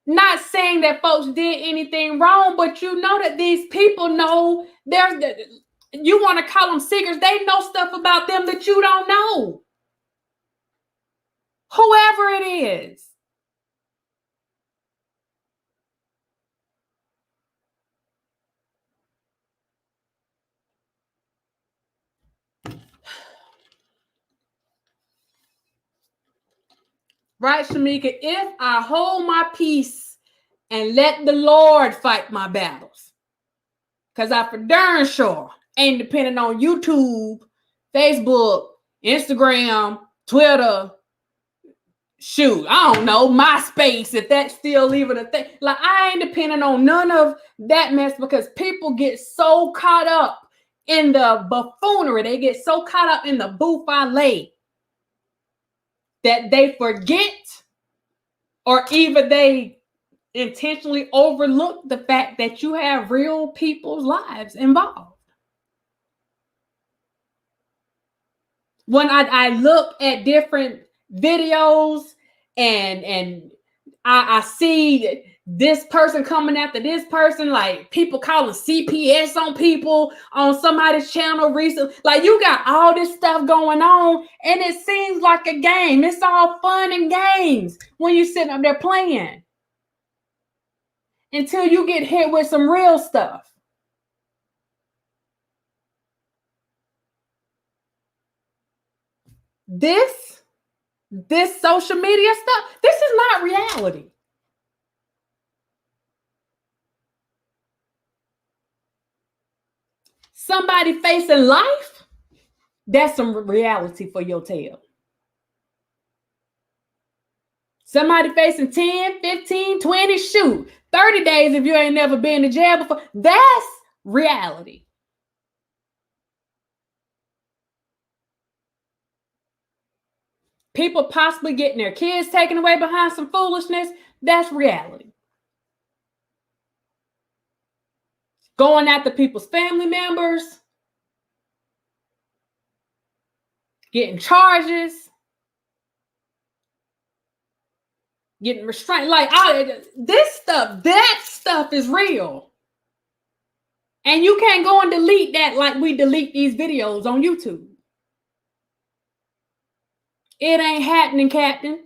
Not saying that folks did anything wrong, but you know that these people know you want to call them secrets. They know stuff about them that you don't know. Whoever it is. Right, Shamika? If I hold my peace and let the Lord fight my battles, because I for darn sure ain't depending on YouTube, Facebook, Instagram, Twitter, shoot, I don't know, MySpace, if that's still even a thing. Like, I ain't depending on none of that mess because people get so caught up in the buffoonery. They get so caught up in the bouffalet that they forget or even they intentionally overlook the fact that you have real people's lives involved. When I look at different videos and I see this person coming after this person, like people calling CPS on people on somebody's channel recently. Like, you got all this stuff going on and it seems like a game. It's all fun and games when you're sitting up there playing until you get hit with some real stuff. This social media stuff, this is not reality. Somebody facing life, that's some reality for your tale. Somebody facing 10, 15, 20, shoot, 30 days if you ain't never been to jail before, that's reality. People possibly getting their kids taken away behind some foolishness, that's reality. Going after people's family members, getting charges, getting restrained. Like, that stuff is real. And you can't go and delete that like we delete these videos on YouTube. It ain't happening, Captain.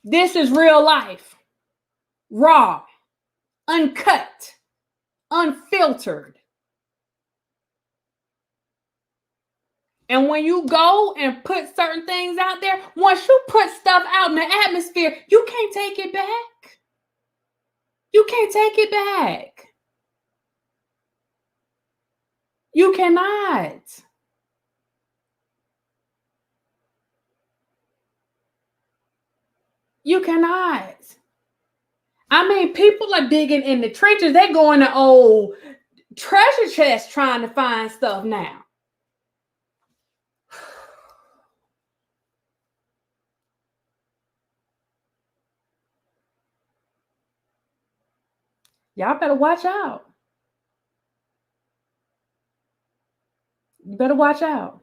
This is real life. Raw, uncut, unfiltered. And when you go and put certain things out there, once you put stuff out in the atmosphere, you can't take it back. You can't take it back. You cannot. You cannot. I mean, people are digging in the trenches. They're going to old treasure chests trying to find stuff now. Y'all better watch out. You better watch out.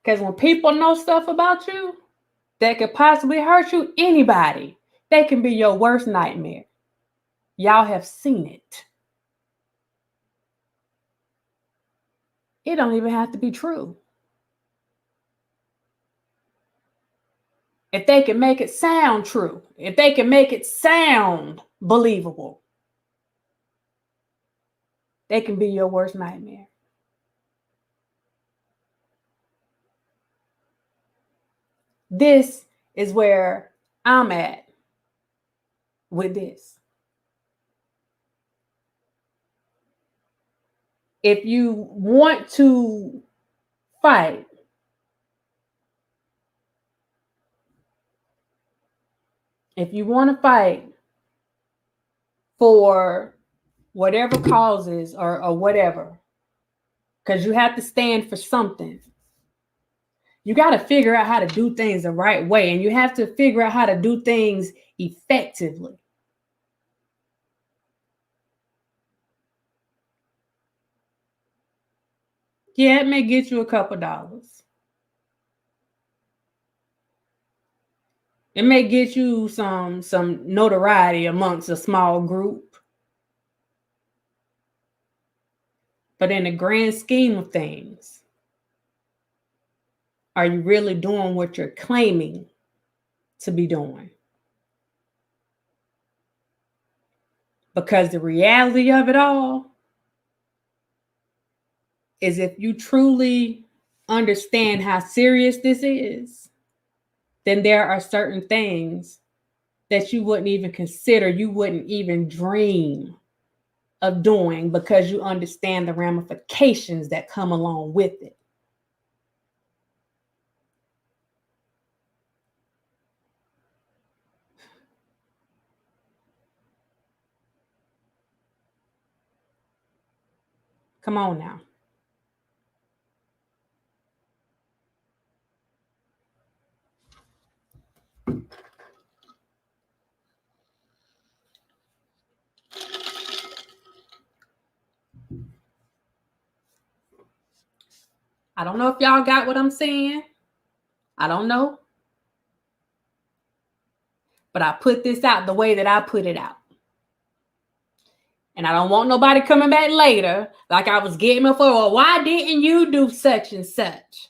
Because when people know stuff about you that could possibly hurt you, anybody, they can be your worst nightmare. Y'all have seen it. It don't even have to be true. If they can make it sound true, if they can make it sound believable, they can be your worst nightmare. This is where I'm at with this. If you want to fight, for whatever causes or whatever, because you have to stand for something, you got to figure out how to do things the right way, and you have to figure out how to do things effectively. Yeah, it may get you a couple dollars. It may get you some notoriety amongst a small group. But in the grand scheme of things, are you really doing what you're claiming to be doing? Because the reality of it all is, if you truly understand how serious this is, then there are certain things that you wouldn't even consider, you wouldn't even dream of doing, because you understand the ramifications that come along with it. Come on now. I don't know if y'all got what I'm saying. I don't know. But I put this out the way that I put it out. And I don't want nobody coming back later like I was getting before. Well, why didn't you do such and such?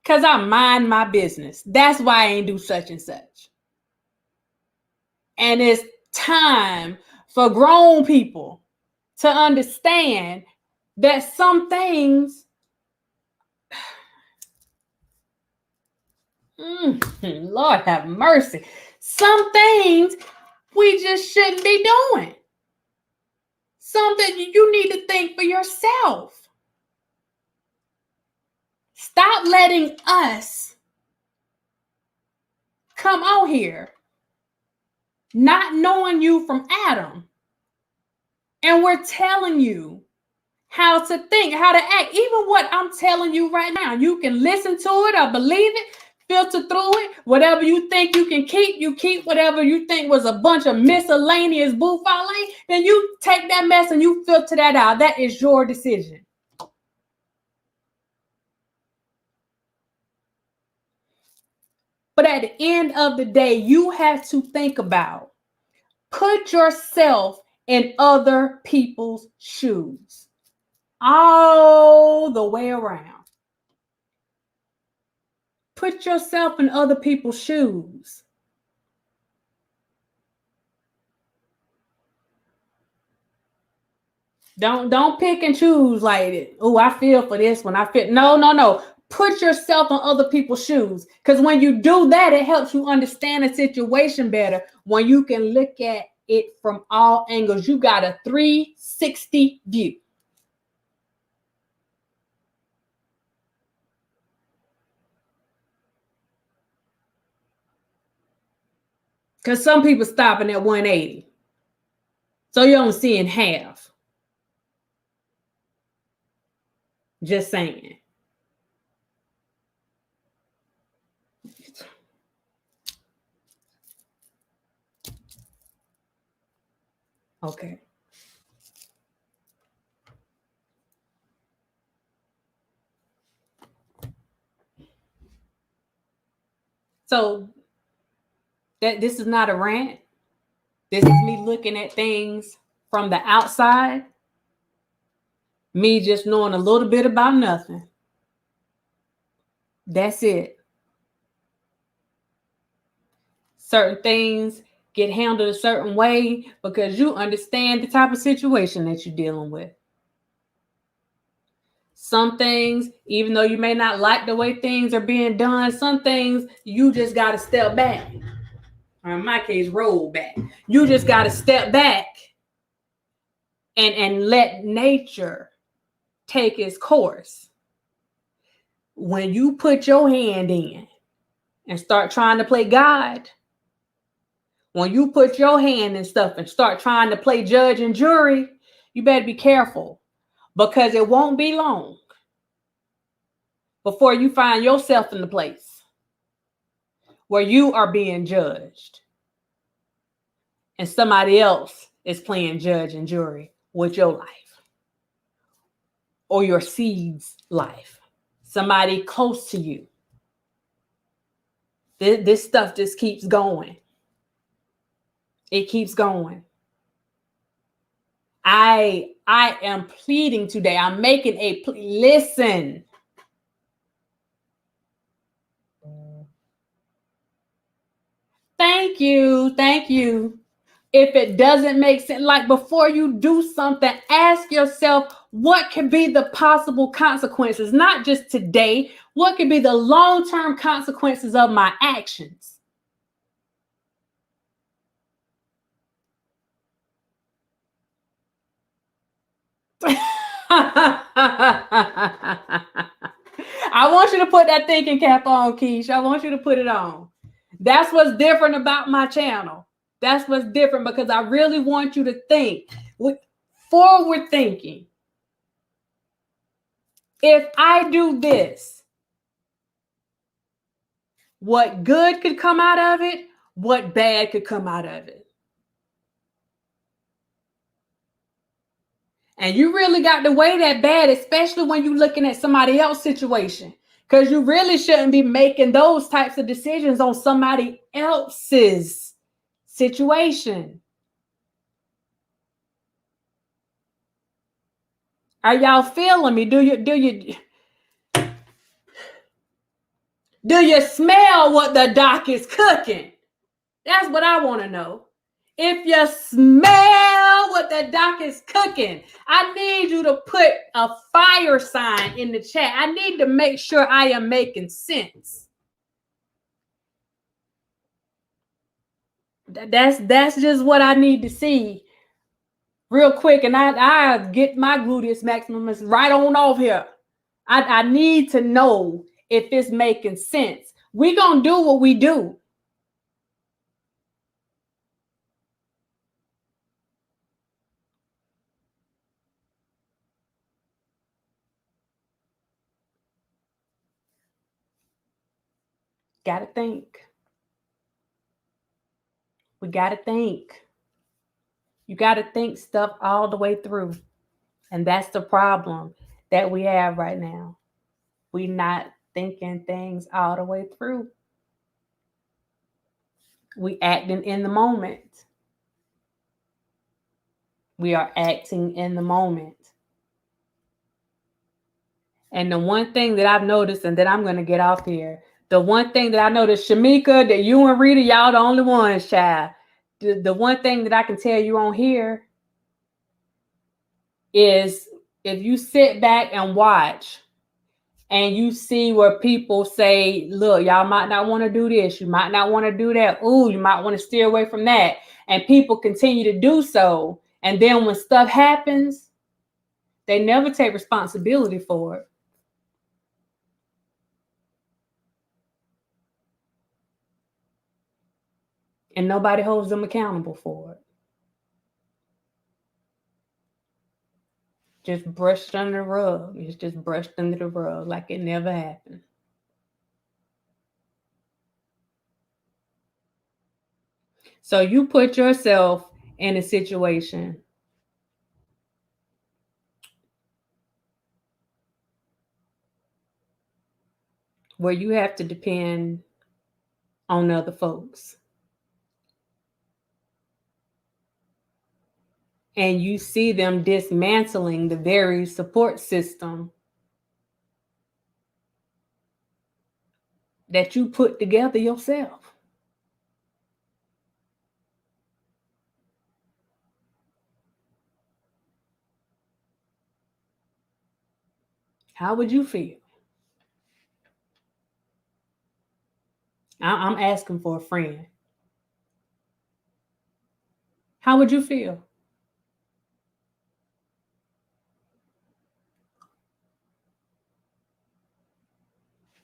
Because I mind my business. That's why I ain't do such and such. And it's time for grown people to understand that some things, Lord have mercy, some things we just shouldn't be doing. Something you need to think for yourself. Stop letting us come out here not knowing you from Adam. And we're telling you how to think, how to act. Even what I'm telling you right now, you can listen to it or believe it, filter through it. Whatever you think you can keep, you keep. Whatever you think was a bunch of miscellaneous buffalo, then you take that mess and you filter that out. That is your decision. But at the end of the day, you have to think about, put yourself in other people's shoes all the way around. Put yourself in other people's shoes. Don't pick and choose like, oh, I feel for this one. I feel no. Put yourself in other people's shoes. Because when you do that, it helps you understand the situation better. When you can look at it from all angles, you got a 360 view. Because some people stopping at 180. So you're only seeing half. Just saying. Okay. So this is not a rant. This is me looking at things from the outside. Me just knowing a little bit about nothing. That's it. Certain things get handled a certain way because you understand the type of situation that you're dealing with. Some things, even though you may not like the way things are being done, some things you just got to step back. Or in my case, roll back. You just got to step back and let nature take its course. When you put your hand in and start trying to play God, when you put your hand in stuff and start trying to play judge and jury, you better be careful, because it won't be long before you find yourself in the place where you are being judged and somebody else is playing judge and jury with your life. or your seed's life, somebody close to you. This stuff just keeps going. It keeps going. I am pleading today. I'm making a plea. Listen. Thank you. Thank you. If it doesn't make sense, like before you do something, ask yourself what could be the possible consequences, not just today. What could be the long-term consequences of my actions? I want you to put that thinking cap on, Keish. I want you to put it on. That's what's different about my channel. That's what's different, because I really want you to think with forward thinking. If I do this, what good could come out of it? What bad could come out of it? And you really got to weigh that bad, especially when you're looking at somebody else's situation, because you really shouldn't be making those types of decisions on somebody else's situation. Are y'all feeling me? Do you smell what the doc is cooking? That's what I want to know. If you smell what the doc is cooking, I need you to put a fire sign in the chat. I need to make sure I am making sense. That's just what I need to see real quick. And I get my gluteus maximus right on off here. I need to know if it's making sense. We're going to do what we do. Got to think. We got to think. You got to think stuff all the way through. And that's the problem that we have right now. We're not thinking things all the way through. We acting in the moment. We are acting in the moment. And the one thing that I've noticed, and then I'm going to get off here. The one thing that I noticed, Shamika, that you and Rita, y'all the only ones, child. The one thing that I can tell you on here is if you sit back and watch and you see where people say, look, y'all might not want to do this. You might not want to do that. Ooh, you might want to steer away from that. And people continue to do so. And then when stuff happens, they never take responsibility for it. And nobody holds them accountable for it. Just brushed under the rug. It's just brushed under the rug like it never happened. So you put yourself in a situation where you have to depend on other folks. And you see them dismantling the very support system that you put together yourself. How would you feel? I'm asking for a friend. How would you feel?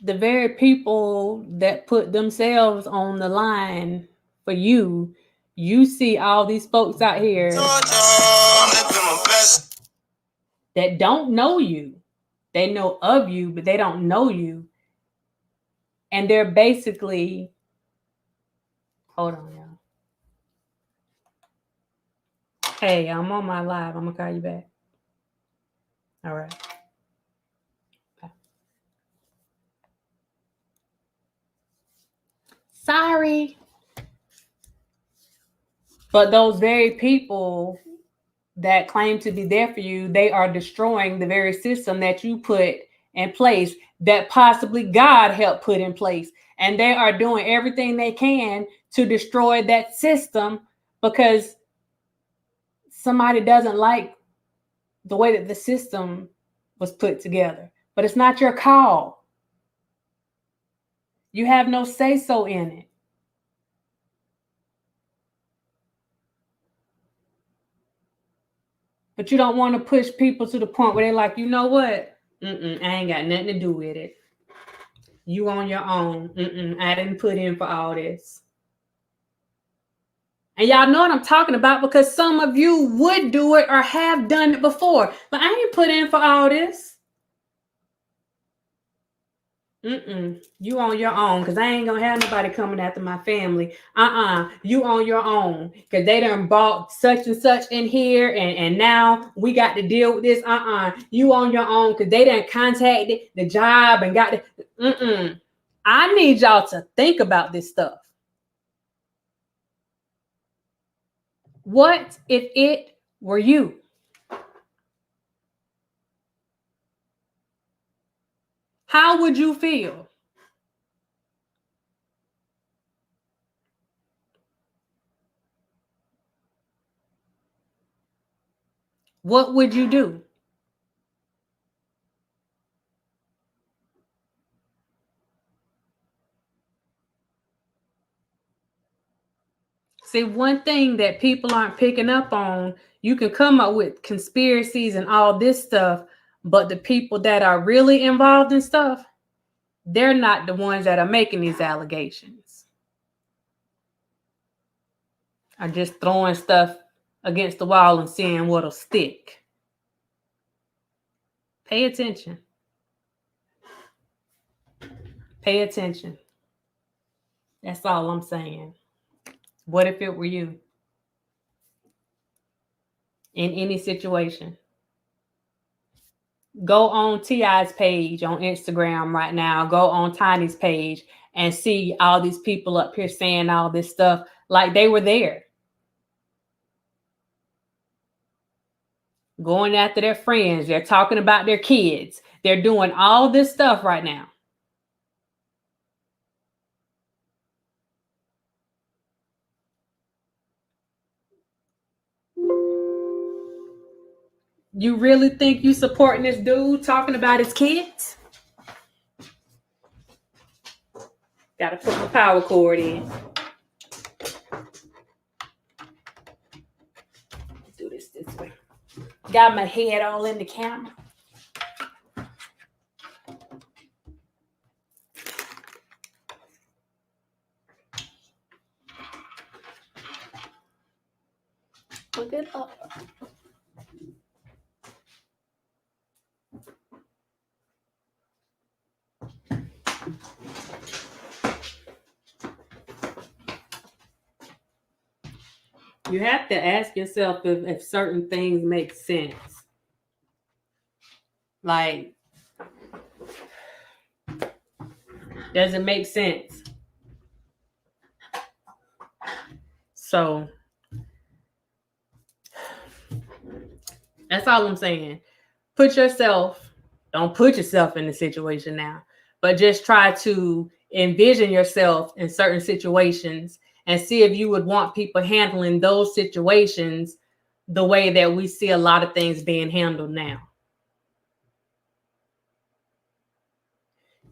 The very people that put themselves on the line for you, you see all these folks out here that don't know you. They know of you, but they don't know you. And they're basically, hold on, y'all. Hey, I'm on my live. I'm going to call you back. All right. Sorry. But those very people that claim to be there for you, they are destroying the very system that you put in place, that possibly God helped put in place. And they are doing everything they can to destroy that system because somebody doesn't like the way that the system was put together. But it's not your call. You have no say-so in it. But you don't want to push people to the point where they're like, you know what? I ain't got nothing to do with it. You on your own. I didn't put in for all this. And y'all know what I'm talking about because some of you would do it or have done it before. But I ain't put in for all this. You on your own because I ain't going to have nobody coming after my family. You on your own because they done bought such and such in here and now we got to deal with this. You on your own because they done contacted the job and got the... I need y'all to think about this stuff. What if it were you? How would you feel? What would you do? See, one thing that people aren't picking up on, you can come up with conspiracies and all this stuff, but the people that are really involved in stuff, they're not the ones that are making these allegations. Are just throwing stuff against the wall and seeing what'll stick. Pay attention. Pay attention. That's all I'm saying. What if it were you? In any situation. Go on T.I.'s page on Instagram right now. Go on Tiny's page and see all these people up here saying all this stuff like they were there. Going after their friends. They're talking about their kids. They're doing all this stuff right now. You really think you supporting this dude talking about his kids? Gotta put the power cord in. Do this way. Got my head all in the camera. Look it up. You have to ask yourself if certain things make sense. Like, does it make sense? So, that's all I'm saying. Don't put yourself in the situation now, but just try to envision yourself in certain situations and see if you would want people handling those situations the way that we see a lot of things being handled now.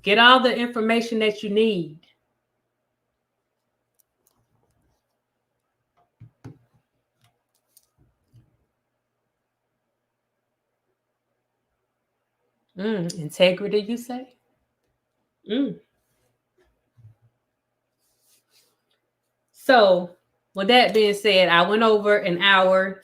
Get all the information that you need. Integrity, you say? So, with that being said, I went over an hour.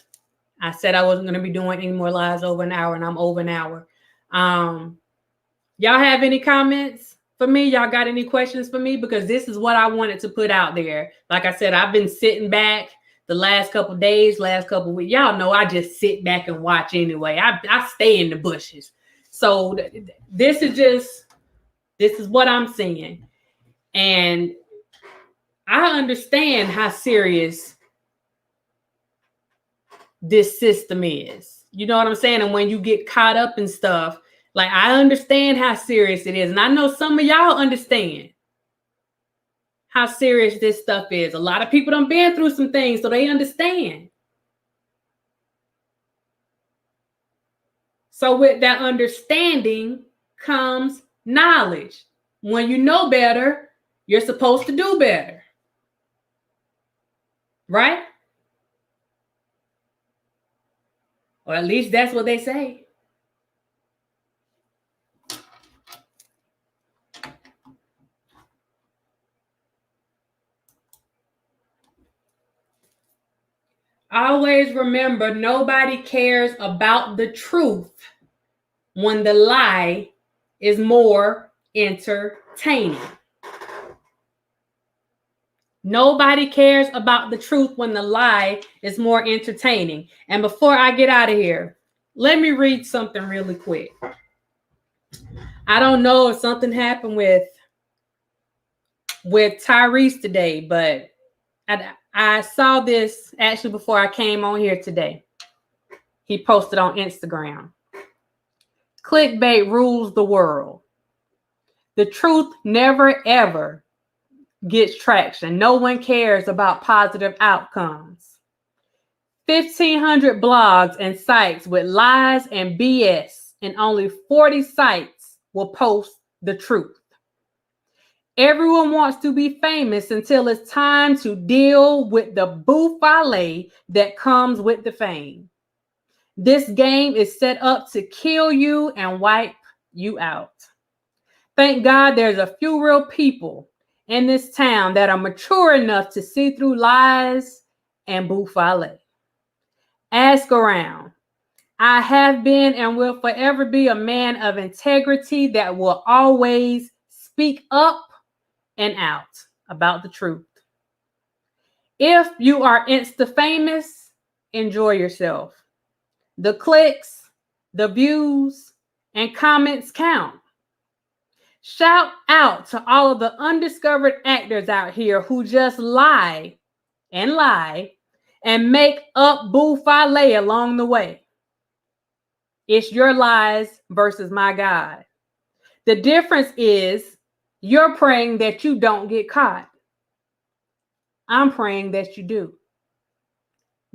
I said I wasn't going to be doing any more lives over an hour, and I'm over an hour. Y'all have any comments for me? Y'all got any questions for me? Because this is what I wanted to put out there. Like I said, I've been sitting back the last couple of days, last couple of weeks. Y'all know I just sit back and watch anyway. I stay in the bushes. So this is what I'm seeing. And I understand how serious this system is. You know what I'm saying? And when you get caught up in stuff, like I understand how serious it is. And I know some of y'all understand how serious this stuff is. A lot of people done been through some things, so they understand. So with that understanding comes knowledge. When you know better, you're supposed to do better. Right? Or at least that's what they say. Always remember, nobody cares about the truth when the lie is more entertaining. Nobody cares about the truth when the lie is more entertaining. And before I get out of here, let me read something really quick. I don't know if something happened with Tyrese today, but I saw this actually before I came on here today. He posted on Instagram. Clickbait rules the world. The truth never, ever gets traction. No one cares about positive outcomes. 1,500 blogs and sites with lies and BS, and only 40 sites will post the truth. Everyone wants to be famous until it's time to deal with the buffet that comes with the fame. This game is set up to kill you and wipe you out. Thank God there's a few real people in this town that are mature enough to see through lies and buffet. Ask around. I have been and will forever be a man of integrity that will always speak up and out about the truth. If you are Insta famous, enjoy yourself. The clicks, the views, and comments count. Shout out to all of the undiscovered actors out here who just lie and make up buffet along the way. It's your lies versus my God. The difference is you're praying that you don't get caught. I'm praying that you do.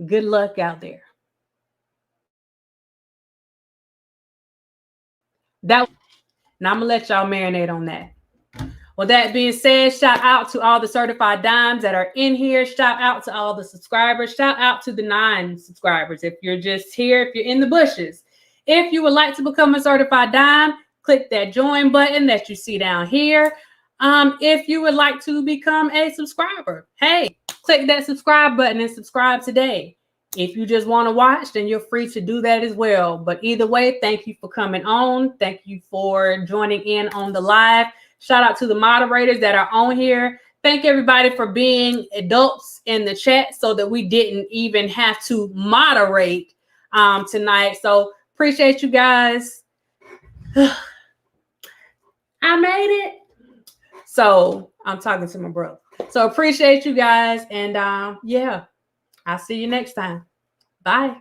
Good luck out there. Now I'm gonna let y'all marinate on that. With that being said, shout out to all the certified dimes that are in here. Shout out to all the subscribers. Shout out to the non-subscribers. If you're just here, if you're in the bushes. If you would like to become a certified dime, click that join button that you see down here. If you would like to become a subscriber, hey, click that subscribe button and subscribe today. If you just want to watch, then you're free to do that as well. But either way, thank you for coming on. Thank you for joining in on the live. Shout out to the moderators that are on here. Thank everybody for being adults in the chat so that we didn't even have to moderate tonight. So appreciate you guys. I made it. So I'm talking to my brother. So appreciate you guys. And yeah, I'll see you next time. Bye.